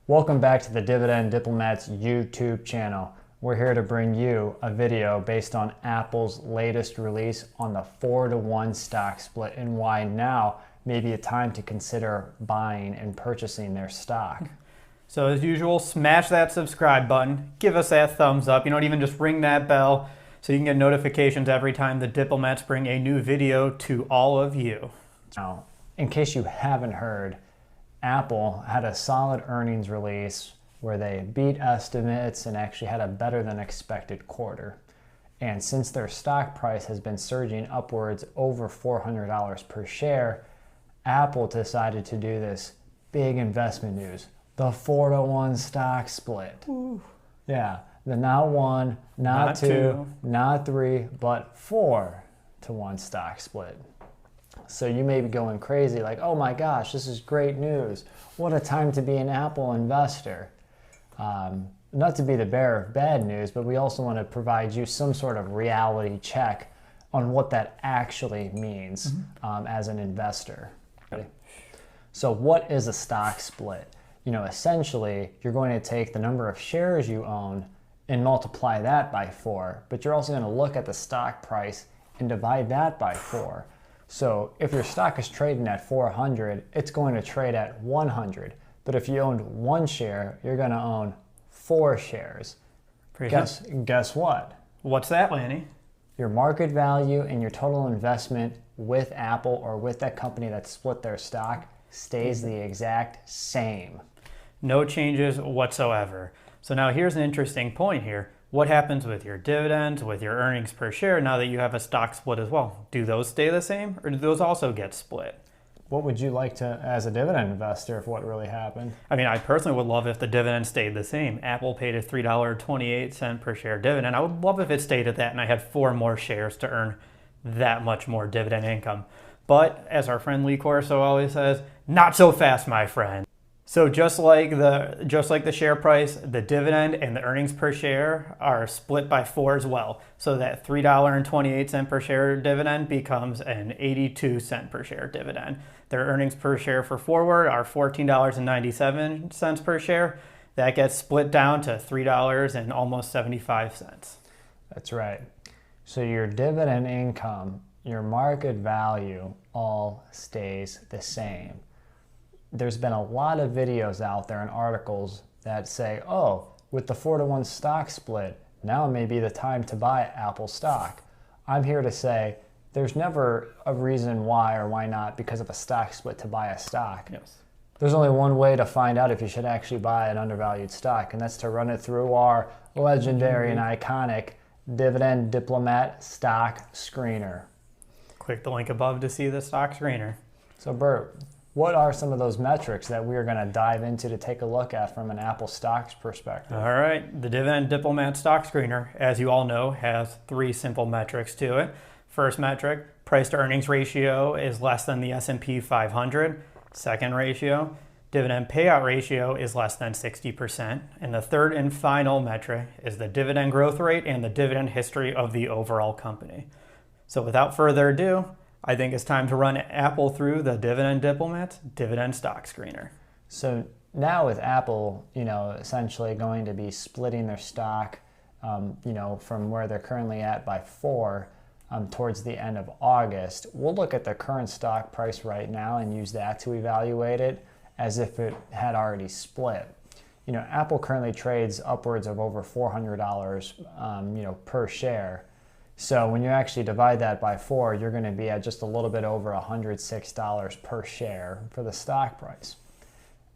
Welcome back to the Dividend Diplomats YouTube channel. We're here to bring you a video based on Apple's latest release on the 4-to-1 stock split and why now may be a time to consider buying and purchasing their stock. So as usual, smash that subscribe button, give us that thumbs up, even just ring that bell so you can get notifications every time the Diplomats bring a new video to all of you. Now, in case you haven't heard, Apple had a solid earnings release where they beat estimates and actually had a better than expected quarter. And since their stock price has been surging upwards over $400 per share, Apple decided to do this big investment news, the 4-to-1 stock split. Ooh. Yeah, the not one, not two, not three, but 4-to-1 stock split. So you may be going crazy like, oh my gosh, this is great news. What a time to be an Apple investor. Not to be the bearer of bad news, but we also want to provide you some sort of reality check on what that actually means as an investor. So what is a stock split? Essentially, you're going to take the number of shares you own and multiply that by 4, but you're also going to look at the stock price and divide that by 4. So if your stock is trading at 400, it's going to trade at 100. But if you owned 1 share, you're going to own 4 shares. Guess what? What's that, Lanny? Your market value and your total investment with Apple or with that company that split their stock stays the exact same. No changes whatsoever. So now here's an interesting point here. What happens with your dividends, with your earnings per share now that you have a stock split as well? Do those stay the same or do those also get split? What would you like to, as a dividend investor, if what really happened? I personally would love if the dividend stayed the same. Apple paid a $3.28 per share dividend. I would love if it stayed at that and I had 4 more shares to earn that much more dividend income. But as our friend Lee Corso always says, not so fast, my friend. So just like the share price, the dividend and the earnings per share are split by 4 as well. So that $3.28 per share dividend becomes an 82-cent per share dividend. Their earnings per share for forward are $14.97 per share. That gets split down to $3 and almost 75 cents. That's right. So your dividend income, your market value all stays the same. There's been a lot of videos out there and articles that say, oh, with the 4-to-1 stock split, now may be the time to buy Apple stock. I'm here to say there's never a reason why or why not because of a stock split to buy a stock. Yes. There's only one way to find out if you should actually buy an undervalued stock, and that's to run it through our legendary and iconic Dividend Diplomat Stock Screener. Click the link above to see the stock screener. So Bert, what are some of those metrics that we are going to dive into to take a look at from an Apple stocks perspective? All right, the Dividend Diplomat Stock Screener, as you all know, has 3 simple metrics to it. First metric, price to earnings ratio is less than the S&P 500. Second ratio, dividend payout ratio is less than 60%. And the third and final metric is the dividend growth rate and the dividend history of the overall company. So without further ado, I think it's time to run Apple through the Dividend Diplomat's Dividend Stock Screener. So now with Apple, essentially going to be splitting their stock, from where they're currently at by 4 towards the end of August, we'll look at the current stock price right now and use that to evaluate it as if it had already split. Apple currently trades upwards of over $400, per share. So when you actually divide that by 4, you're going to be at just a little bit over $106 per share for the stock price.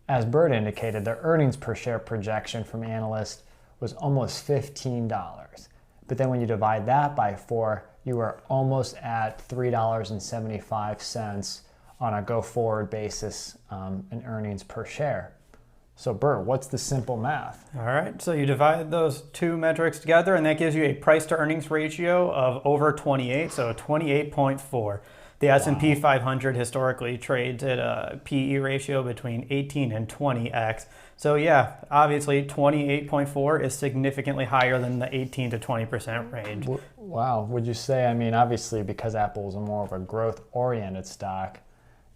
As Bert indicated, the earnings per share projection from analysts was almost $15. But then when you divide that by 4, you are almost at $3.75 on a go-forward basis in earnings per share. So Bert, what's the simple math? All right, so you divide those 2 metrics together and that gives you a price to earnings ratio of over 28, so 28.4. The S&P 500 historically trades at a PE ratio between 18 and 20x. So yeah, obviously 28.4 is significantly higher than the 18 to 20% range. Wow, would you say, obviously because Apple is more of a growth-oriented stock,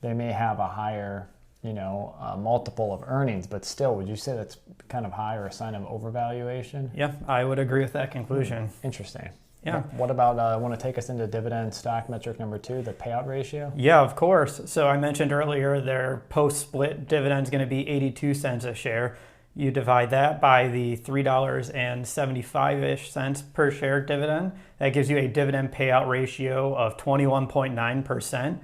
they may have a higher multiple of earnings, but still, would you say that's kind of high or a sign of overvaluation? Yeah, I would agree with that conclusion. Interesting. Yeah. What about, want to take us into dividend stock metric number 2, the payout ratio? Yeah, of course. So I mentioned earlier their post-split dividend is going to be 82 cents a share. You divide that by the $3.75-ish cents per share dividend. That gives you a dividend payout ratio of 21.9%.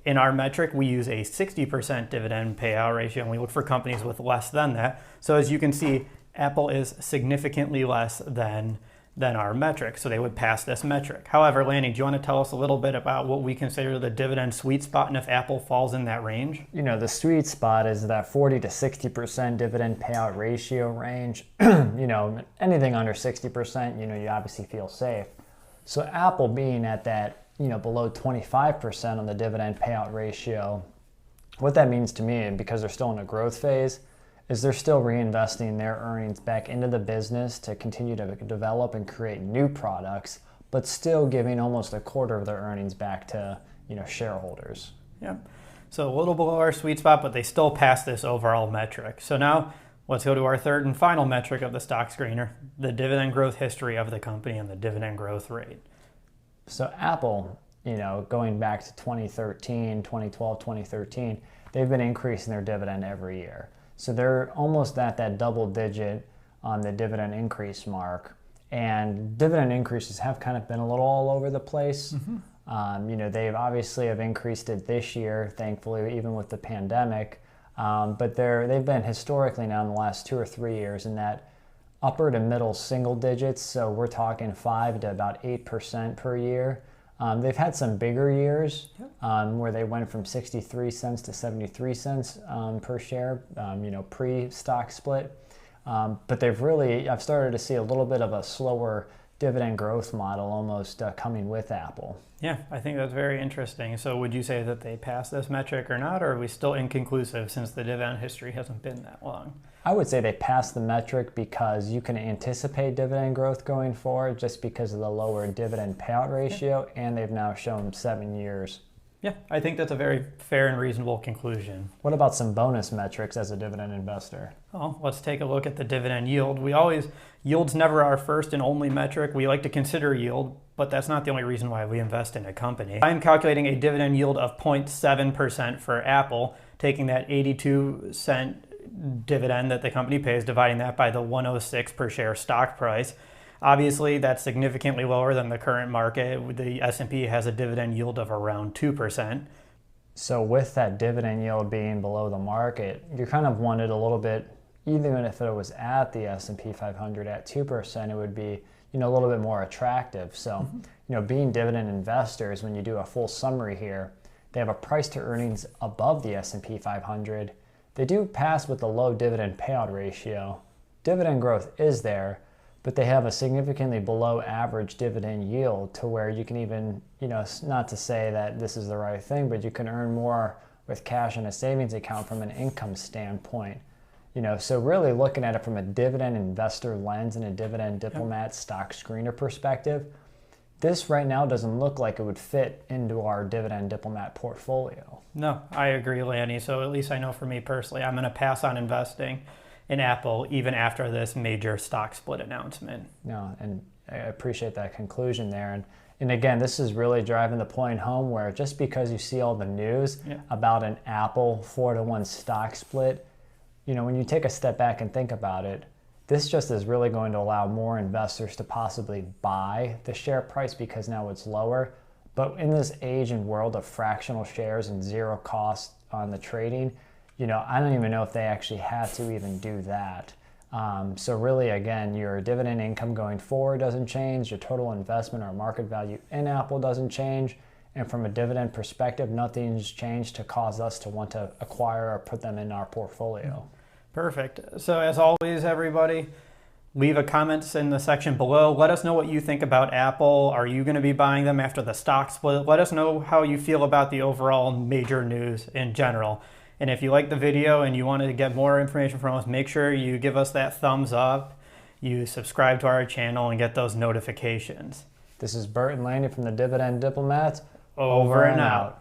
In our metric, we use a 60% dividend payout ratio, and we look for companies with less than that. So as you can see, Apple is significantly less than our metric, so they would pass this metric. However, Lanny, do you want to tell us a little bit about what we consider the dividend sweet spot and if Apple falls in that range? The sweet spot is that 40 to 60% dividend payout ratio range. Anything under 60%, you obviously feel safe. So Apple being at that, below 25% on the dividend payout ratio, what that means to me, and because they're still in a growth phase, is they're still reinvesting their earnings back into the business to continue to develop and create new products, but still giving almost a quarter of their earnings back to shareholders. Yeah. So a little below our sweet spot, but they still pass this overall metric. So now let's go to our third and final metric of the stock screener, the dividend growth history of the company and the dividend growth rate. So Apple, going back to 2013, 2012, 2013, they've been increasing their dividend every year. So they're almost at that double digit on the dividend increase mark. And dividend increases have kind of been a little all over the place. Mm-hmm. They've obviously have increased it this year, thankfully, even with the pandemic. But they've been historically now in the last 2 or 3 years in that upper to middle single digits. So we're talking 5 to about 8% per year. They've had some bigger years where they went from 63 cents to 73 cents per share, pre-stock split. But I've started to see a little bit of a slower dividend growth model almost coming with Apple. Yeah, I think that's very interesting. So would you say that they passed this metric or not, or are we still inconclusive since the dividend history hasn't been that long? I would say they passed the metric because you can anticipate dividend growth going forward just because of the lower dividend payout ratio, and they've now shown 7 years. Yeah, I think that's a very fair and reasonable conclusion. What about some bonus metrics as a dividend investor? Well, let's take a look at the dividend yield. Yield's never our first and only metric. We like to consider yield, but that's not the only reason why we invest in a company. I'm calculating a dividend yield of 0.7% for Apple, taking that 82-cent dividend that the company pays, dividing that by the 106 per share stock price. Obviously, that's significantly lower than the current market. The S&P has a dividend yield of around 2%. So with that dividend yield being below the market, you kind of wanted a little bit, even if it was at the S&P 500 at 2%, it would be a little bit more attractive. So, being dividend investors, when you do a full summary here, they have a price to earnings above the S&P 500. They do pass with the low dividend payout ratio. Dividend growth is there, but they have a significantly below average dividend yield to where you can even, not to say that this is the right thing, but you can earn more with cash in a savings account from an income standpoint. So really looking at it from a dividend investor lens and a dividend diplomat stock screener perspective, this right now doesn't look like it would fit into our dividend diplomat portfolio. No, I agree, Lanny. So at least I know for me personally, I'm going to pass on investing in Apple even after this major stock split announcement. No, and I appreciate that conclusion there. And again, this is really driving the point home where just because you see all the news about an Apple 4-to-1 stock split, when you take a step back and think about it, this just is really going to allow more investors to possibly buy the share price because now it's lower. But in this age and world of fractional shares and zero cost on the trading, I don't even know if they actually had to even do that. So really, again, your dividend income going forward doesn't change. Your total investment or market value in Apple doesn't change. And from a dividend perspective, nothing's changed to cause us to want to acquire or put them in our portfolio. Perfect. So as always, everybody, leave a comment in the section below. Let us know what you think about Apple. Are you going to be buying them after the stock split? Let us know how you feel about the overall major news in general. And if you like the video and you want to get more information from us, make sure you give us that thumbs up, you subscribe to our channel, and get those notifications. This is Bert and Lanny from the Dividend Diplomats. Over and out.